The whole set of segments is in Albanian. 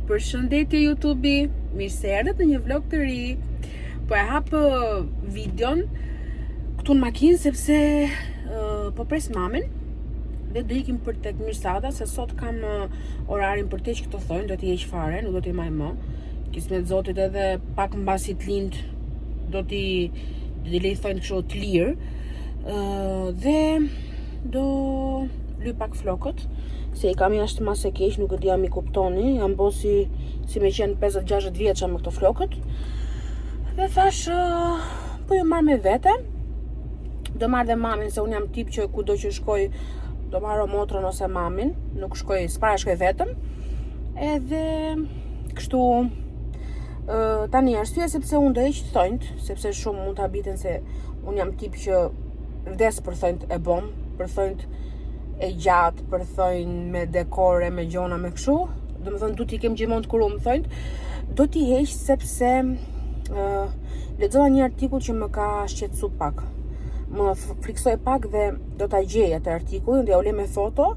Përshëndetje YouTube-i, mirë se erdhët në një vlog të ri. Po e hap videon këtu në makinë sepse po pres mamin dhe do ikim për tek Mirsada se sot kam orarin për teq këto thonë, do t'i heq fare, nuk do t'i maj më. Kismet Zotit edhe pak mbasi t'lind do t'i lej thonë kështu të lirë. Dhe do lyj pak flokët. Se i kam jashtë mas e keq, nuk e di a mi kuptoni, jam bo si me qenë 50-60 vjeça me këto flokët. Dhe thash, po ju marrë me vete, do marrë dhe mamin, se unë jam tip që kudo që shkoj, do marrë motrën ose mamin, nuk shkoj, s'para shkoj vetëm. Edhe, kështu, tani arsye sepse unë do heq thonjt, sepse shumë mund të habiten se unë jam tip që vdes për thonjt e bom, për thonjt e gjatë, për thonjt me dekore, me gjona, me këshu. Do më thënë, du t'i kem gjithmonë të kuru, më thonjt. Do t'i heq sepse lexova një artikull që më ka shqetësu pak. Më friksoj pak dhe do t'a gjej atë artikullin, dhe ja u le me foto,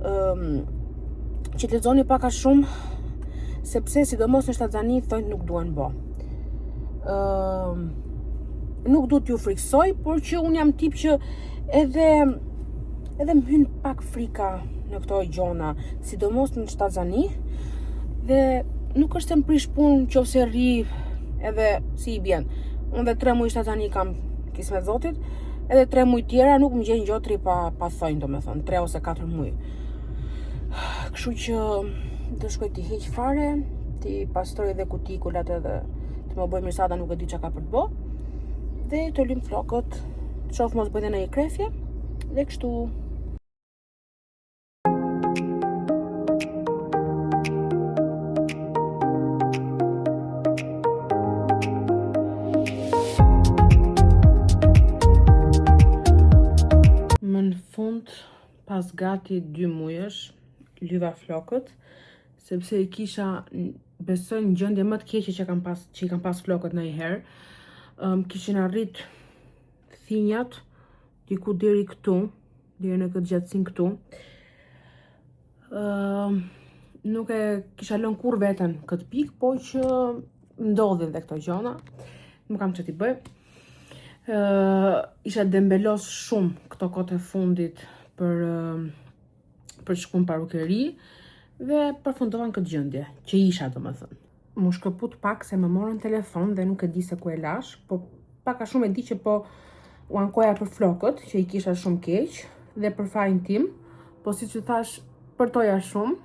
që t'lexoni pak a shumë, sepse sidomos në Shtatzani thonjt nuk duhen bo. Nuk du t'ju friksoj, por që unë jam tip që edhe më hyn pak frika në këto gjona, sidomos në Shtatzani, dhe nuk është se më prish punë qofse rri edhe si i bjen. Unë dhe 3 muj Shtatzani kam kismet Zotit, edhe 3 muj tjera nuk më gjenë gjotri pa thonjë, do me thënë, 3 ose 4 muj. Kështu që do shkoj t'i heq fare, t'i pastroj edhe kutikulat edhe të më bëj Mirsada, nuk e di qa ka për të bo, dhe të lym flokët, të shof mos bëjnë në i krefje, dhe kështu. Më në fund, pas gati 2 mujësh, lyva flokët, sepse i kisha, besoj në gjendje më të keqe që i kam pas flokët në i herë. Kishin arrit thinjat diku deri këtu, deri në këtë gjatësin këtu. Nuk e kisha lënë kur veten këtë pikë, po që ndodhin dhe këto gjona. Nuk kam që t'i bëj. Isha dembelos shumë këto kote fundit për shku në parukeri dhe përfundovan këtë gjendje, që isha do më thënë. Mu shkëput pak se më morën telefon dhe nuk e di se ku e lash, po pak a shumë e di që po u ankoja për flokët, që i kisha shumë keq, dhe për farin tim, po si që thash, përtoja shumë,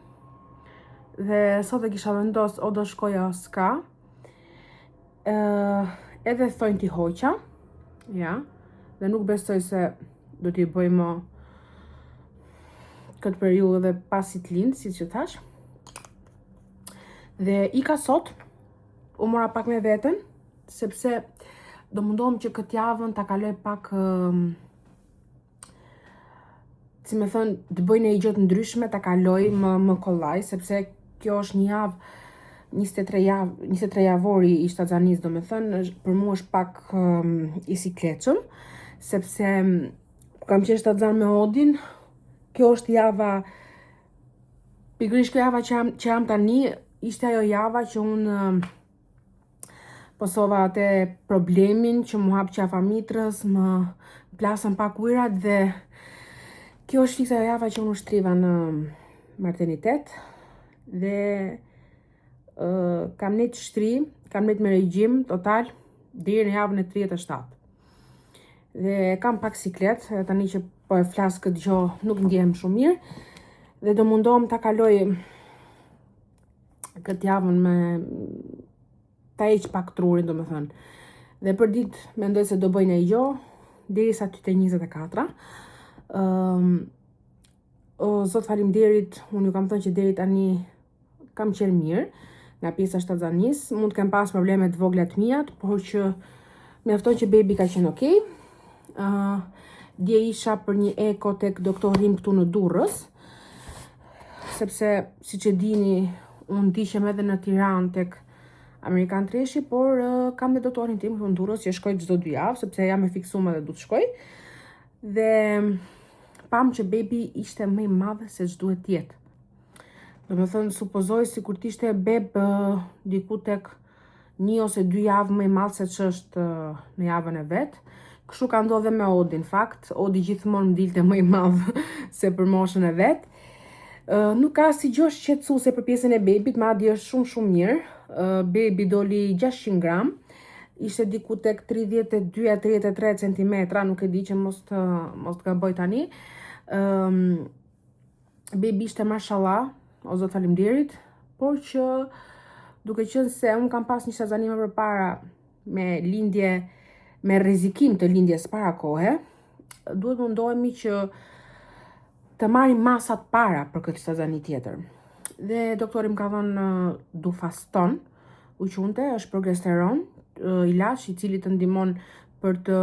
dhe sot e kisha vendos o do shkoja o s'ka, edhe thonjt i hoqa, ja, dhe nuk besoj se do t'i bëj më këtë periudhë dhe pasi t'lind, si që thash. Dhe i ka sot, u mora pak me veten, sepse do mundohem që këtë javën t'a kaloj pak, si me thënë, të bëj në i gjotë ndryshme, t'a kaloj më kollaj, sepse kjo është një javë, 23 javori i Shtatzanis, do me thënë, për mu është pak i sikleqëm, sepse kam qenë Shtatzan me Odin, kjo është java, pikërisht kjo java që jam tani, ishte ajo java që unë posova atë problemin që mu hap qafa mitrës, më plasën pak ujrat dhe kjo është fiksa ajo java që unë ushtriva në martenitet dhe kam nejtë shtri, kam nejtë me regjim total deri në javën e 37. Dhe kam pak siklet, tani që po e flas këtë gjo nuk ndjehem shumë mirë, dhe do mundohem ta kaloj këtë javën me ta heq pak trurin, do me thënë. Dhe për ditë mendoj se do bëj në i gjo, deri sa ty të 24. Zot faleminderit, unë ju kam thënë që deri tani kam qenë mirë, nga pjesa Shtatzanis, mund të kem pas probleme të vogla të mia, por që mjafton që baby ka qenë okej. Dje isha për një eko tek doktorim këtu në Durrës, sepse siç e dini, unë ndiqem edhe në Tiranë tek Amerikan Treshi, por kam dhe doktorin tim këtu në Durrës që shkoj çdo 2 javë, sepse jam e fiksuar dhe du të shkoj. Dhe pam që baby ishte më i madh se ç'duhet të jetë. Do me thënë, supozoj si kur t'ishte beb diku tek 1 ose 2 javë më i madh se ç'është në javën e vet. Kështu ka ndodhe me Odin, fakt. Odi gjithmonë më dilte më i madh se për moshën e vet. Nuk ka si gjë shqetësuese për pjesën e bebit, madje është shumë mirë. Bebi doli 600 gram. Ishte diku tek 32-33 cm, nuk e di që mos të gaboj tani. Bebi ishte mashallah, o zot faleminderit, por që duke qenë se unë kam pas një shazanime përpara me rrezikim të lindjes para kohe, duhet mundohemi që të marrim masat para për këtë shazani tjetër. Dhe doktori më ka dhënë Dufaston, uqunte, është progesteron, ilaç i cili të ndihmon për të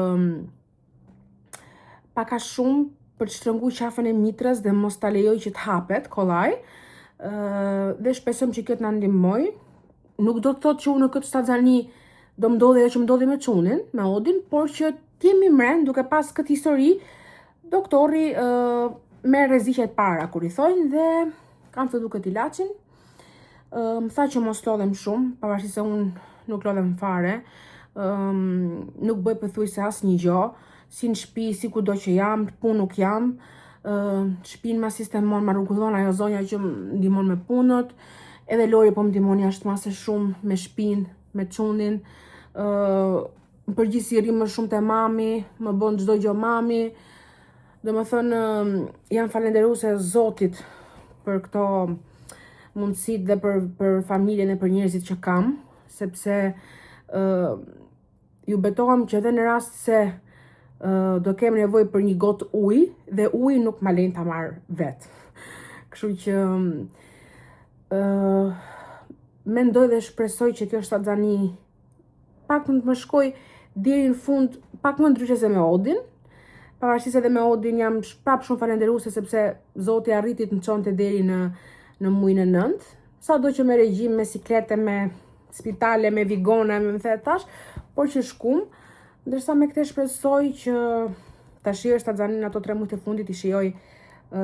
pak a shumë për të shtrënguar qafën e mitrës dhe mos ta lejoj që të hapet kollaj. Dhe shpresojmë që kjo të na ndihmoj. Nuk do të thotë që unë në këtë shazani do më ndodhi edhe që më ndodhi me çunin, me Odin, por që t'jemi mren duke pas këtë histori, doktori merr rreziqet para kur i thojnë dhe kam filluar këtë ilaçin. Më tha që mos lodhem shumë, pavarësisht se unë nuk lodhem fare. Nuk bëj pothuajse asnjë gjë, si në shtëpi, si kudo që jam, punë nuk jam. Shtëpinë ma sistemon, ma rregullon ajo zonja që më ndihmon me punët. Edhe Lori po më ndihmon jashtë mase shumë me shtëpinë, me çunin. Në përgjithësi rri më shumë te mami, më bën çdo gjë mami. Domethënë jam falënderuese Zotit për këto mundësitë dhe për familjen e për njerëzit që kam, sepse ju betohem që edhe në rast se do kem nevojë për një gotë ujë dhe uji nuk ma lejnë ta marr vet. Kështu që mendoj dhe shpresoj që kjo shtatzani pak më shkoj deri në fund, pak më ndryshe se me Odin. Pavarësisht edhe me Odin jam prap shumë falënderuese sepse Zoti arriti të më çonte deri në muajin e 9. Sado që me regjim, me siklete, me spitale, me vigona, me the tash, por që shkum. Ndërsa me këtë shpresoj që ta shijoj shtatzanin ato 3 muajt e fundit i shijoj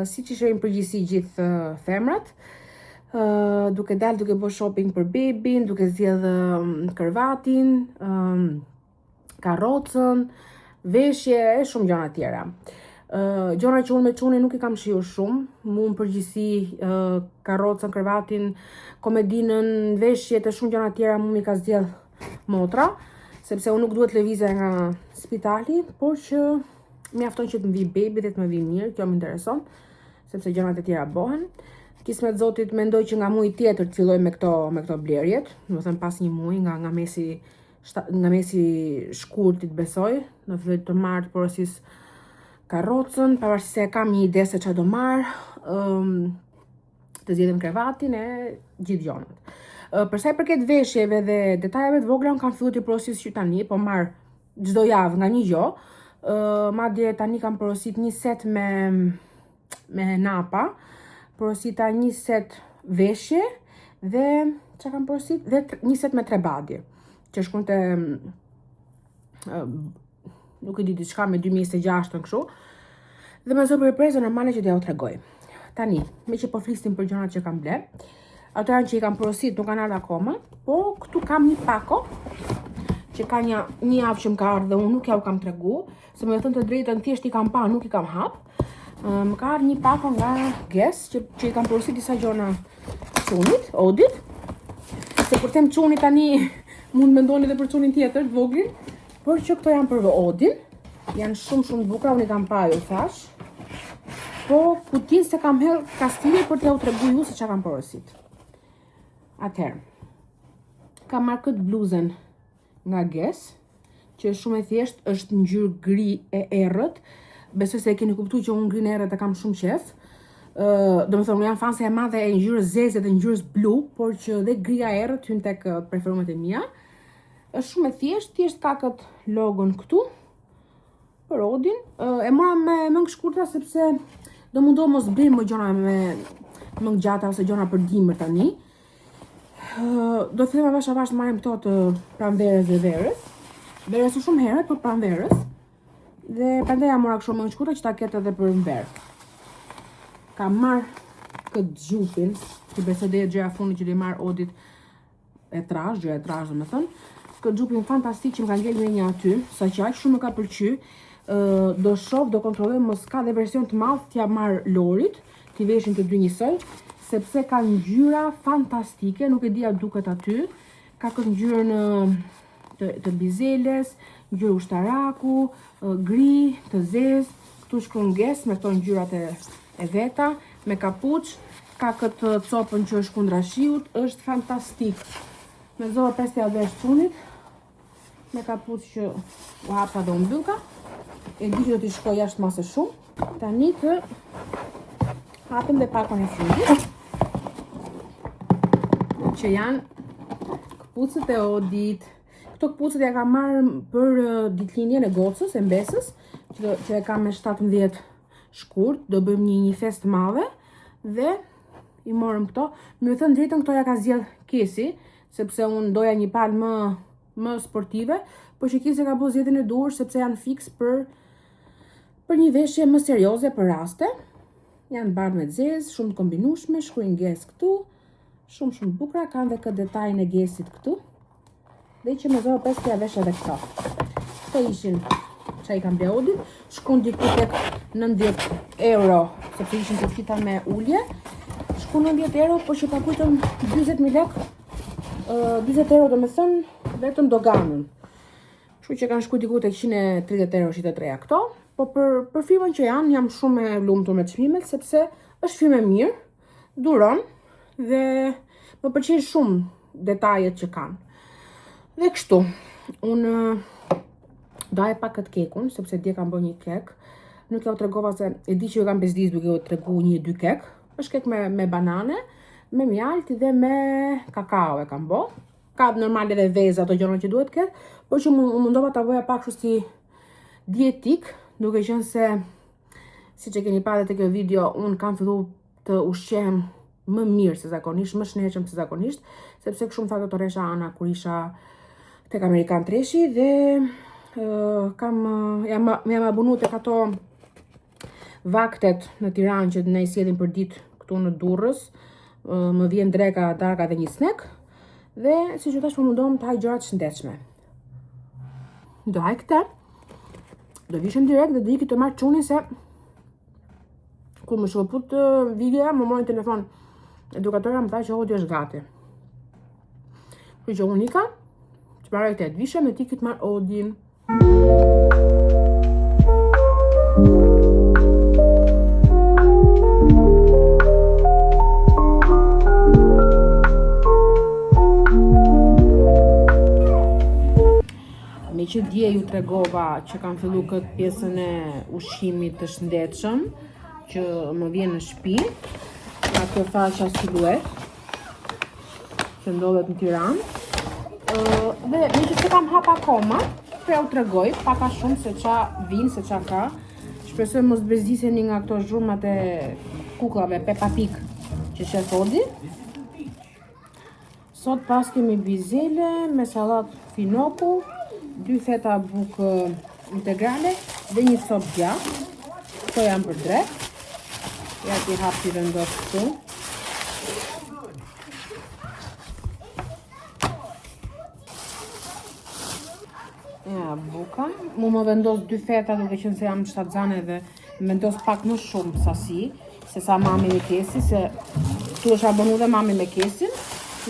siç i shijojnë përgjithësi gjithë femrat. Duke dalë, duke bërë shopping për bebin, duke zgjedhë kërvatin, karrocën, veshje e shumë gjëra tjera. Gjëra që unë me çunin nuk i kam shijuar shumë, mu në përgjithësi karrocën, kërvatin, komedinën, veshjet e shumë gjëra tjera mu mi ka zgjedh motra, sepse unë nuk duhet lëvizja nga spitali, por që mjafton që të më vi bebi dhe të më vi mirë, kjo më intereson, sepse gjërat e tjera bëhen. Kismet Zotit mendoj që nga muaji tjetër të filloj me këto blerjet, do të thënë pas një muaji nga mesi shkurtit besoj, në filloj të marr porosis karrocën, pavarësisht se kam një ide se çfarë do marr, të zgjedhim krevatin e gjithë gjonat. Për sa i përket veshjeve dhe detajeve të vogla, unë kam filluar të porosis që tani, po marr çdo javë nga një gjë. Madje tani kam porosit një set me napa, porosita një set veshje dhe çka kam porosit dhe një set me trebadje, që shkonte nuk e di diçka me 2006 kështu. Dhe me zë përprezë normale që t'ja u tregoj. Tani, me që po flistim për gjërat që kam ble, ato janë që i kam porosit, nuk kanë ardhur akoma, po këtu kam një pako që ka një javë që më ka ardhur dhe unë nuk ja u kam tregu, se me thënë të drejtën thjesht i kam pa, nuk i kam hap. Më ka ardhur një pako nga Guess që i kam porosit disa gjëra çunit, Odit. Se kur them çuni tani mund mendoni edhe për çunin tjetër, të voglin, por që këto janë për Odin. Janë shumë të bukura, unë i kam pa, ju thash. Po kutin se kam hell kastile për t'ja u tregu ju se çka kam porosit. Atëherë, kam marrë këtë bluzën nga Guess, që është shumë e thjesht, është ngjyrë gri e errët. Besoj se e keni kuptuar që unë gri e errët e kam shumë qef. Domethënë unë jam fanse e madhe e ngjyrës zeze dhe ngjyrës blu, por që dhe gria e errët hyn tek preferumet e mia. Është shumë e thjesht ka këtë logon këtu për Odin. E mora me mëngë shkurta sepse do mundohem mos bëj më gjëra me mëngë gjata ose gjëra për dimër tani. Do të them avash të marrim këto të pranverës dhe verës. Verës është shumë herët, por pranverës. Dhe prandaj ja mora kështu mëngë shkurta që ta ketë edhe për verë. Kam marr këtë xhupin Që besoj dhe gjëja fundi që do i marr Odit gjëja e trash domethënë. Këtë xhupin fantastik që më ka ngel me një aty, saqë aq shumë më ka pëlqy. Do shoh, do kontrolloj mos ka dhe version të madh t'ja marr Lorit, t'i veshin të dy njësoj, sepse ka ngjyra fantastike, nuk e di a duket aty. Ka këtë ngjyrën të bizeles, ngjyrë ushtaraku, gri, të zezë, këtu shkrunges me këto ngjyrat e veta, me kapuç, ka këtë copën që është kundra shiut, është fantastik. Me zorë 5 t'ja vesh çunit, me kapuç që u hapsa dhe u mbyllka. E di që do t'i shkoj jashtë masë shumë. Tani të hapim dhe pakon e fundit, që janë këpucët e Odit. Këto këpucët ja kam marrë për ditëlindjen e Gocës, e Mbesës, që e kam me 17 shkurt, do bëjmë një festë madhe dhe i morëm këto. Me thënë drejtën, këto ja ka zgjedh Kesi, sepse unë doja një palë më sportive, por që Kesi ka bërë zgjedhjen e duhur sepse janë fiks për një veshje më serioze për raste. Janë bardhë me zezë, shumë të kombinueshme, shkruajnges këtu, shumë bukura, kanë dhe këtë detajin e gesit këtu. Dhe që me zorë 5 t'ja vesh edhe këto. Këto ishin që i kam ble Odit, shkun diku tek 90 euro, sepse ishin të fita me ulje. Shkun 90 euro, por që pakujtëm 20.000 lek, 20 euro do me thënë vetëm doganën. Kështu që kanë shku diku tek 130 euro shite treja këto. Po për firmën që janë, jam shumë e lumtur me çmimet, sepse është firmë e mirë, duron dhe më pëlqejnë shumë detajet që kanë. Dhe kështu, unë daje pak këtë kekun, sepse dje kam bërë një kek. Nuk ja u tregova se e di që ju kam bezdis duke u tregu 1-2 kek. Është kek me banane, me mjaltë dhe me kakao e kam bërë. Ka normal edhe vezë ato gjëra që duhet ketë, por që mundova ta bëja pak kështu si dietik, duke qenë se, si që keni parë te kjo video, unë kam fillu të ushqehem më mirë se zakonisht, më shëndetshëm se zakonisht, sepse shumë faktoresha ana kur isha tek Amerikan Treshi dhe jam abunu tek ato vaktet në Tiranë që ne i sjellim për ditë këtu në Durrës. Më vjen dreka, darka dhe një snack. Dhe si që tash po mundohem të haj gjëra të shëndetshme. Do haj këtë. Do vishëm direkt dhe do iki të marrë çunin se kur më shkoput videoja, më morën telefon edukatorja më tha që Odi është gati. Kështu që unë ika, që marrë këtë, vishëm dhe ti këtë marrë Odin. Me që dje ju tregova që kam fillu këtë pjesën e ushqimit të shëndetshëm që më vjen në shtëpi, atë fasha siluet që ndodhet në Tiranë. Dhe me që se kam hap akoma, pra u tregoj paka shumë se qa vinë, se qa ka. Shpresoj mos bezdiseni nga këto zhurmat e kuklave Peppa Pig që shef Odi. Sot pas kemi bizele me sallat finoku, 2 feta bukë integrale dhe një copë djath. Këto janë për drek. Ja t'i hap t'i vendos këtu. Ja, buka. Mu më vendos 2 feta duke qenë se jam shtatzane dhe më vendos pak më shumë sasi se sa mami me Kesi, se tu është abonu dhe mami me Kesin.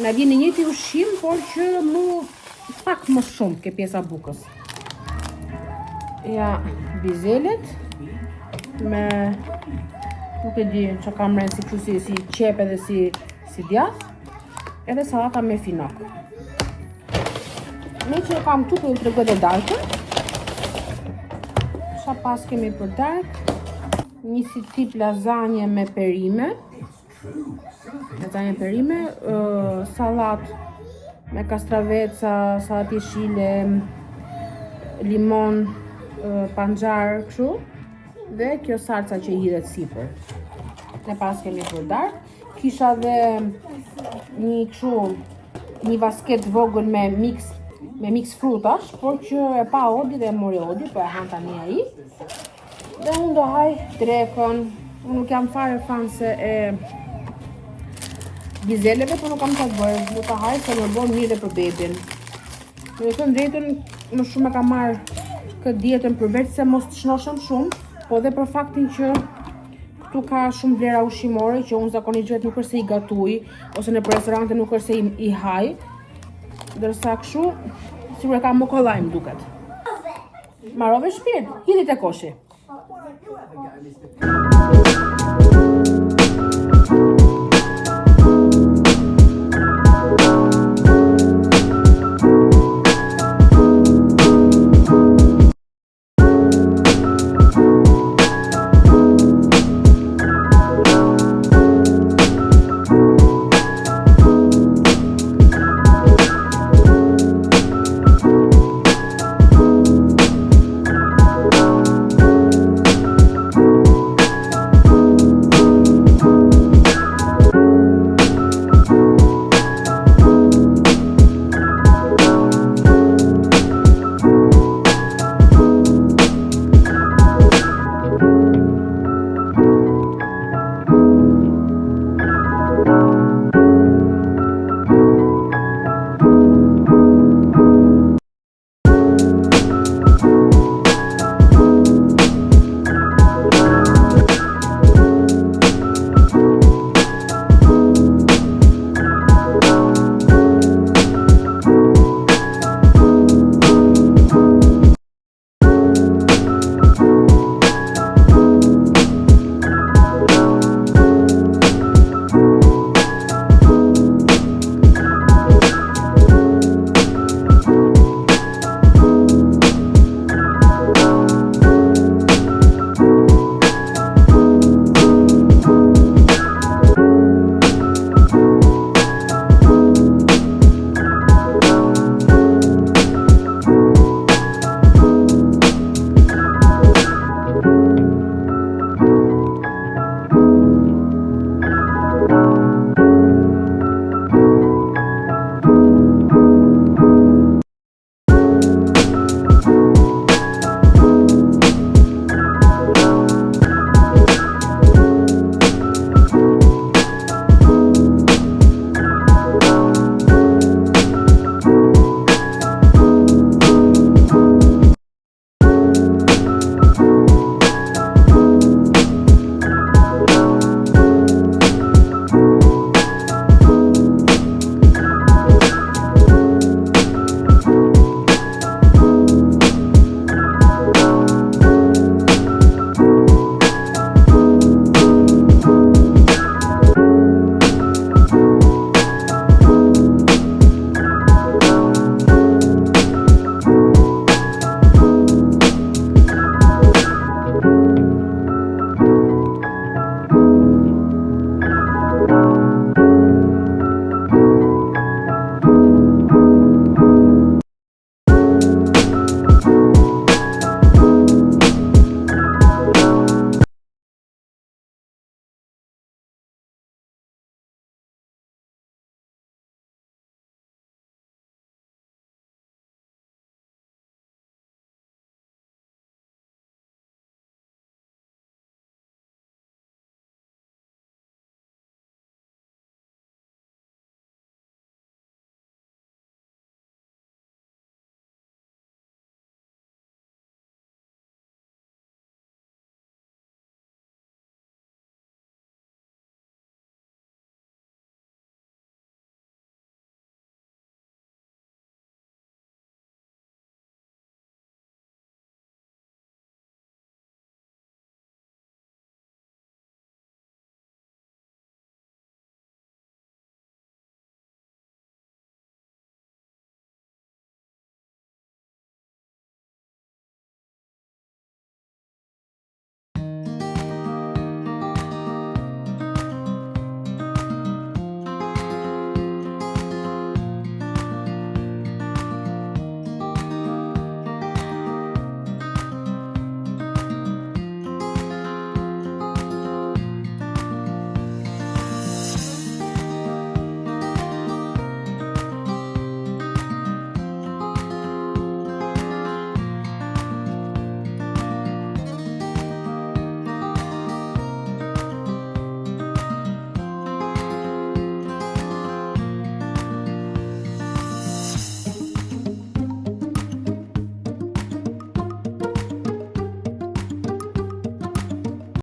Na vjen një njëti ushqim, por që mu pak më shumë ke pjesa bukës. Ja, bizelet me, nuk e di që kam rënë si kështu si qepe dhe si djath, edhe salata me finok. Me që kam tu për ju tregoj dhe darkën. Qa pas kemi për darkë, një si tip lazanje me perime. Lazanje perime, salat me kastraveca, salat jeshile, limon, panxar, kështu. Dhe kjo salca që hidhet sipër. Ne pas kemi për darkë. Kisha dhe një vasket vogël me mix frutash, por që e pa Odi dhe e mori Odi, po e han tani ai. Dhe unë do haj drekën. Unë nuk jam fare fan se e gizeleve, por nuk kam ta bërë, do ta haj se më bën mirë për bebin. Me thënë drejtën, më shumë e kam marrë këtë dietën përveç se mos të shnoshëm shumë, po dhe për faktin që këtu ka shumë vlera ushqimore që unë zakonisht vetë nuk është se i gatuj, ose në restorante nuk është se i haj, ndërsa kështu sigur e kam më kollaj më duket. Marrove shpirt, hidhi te koshi.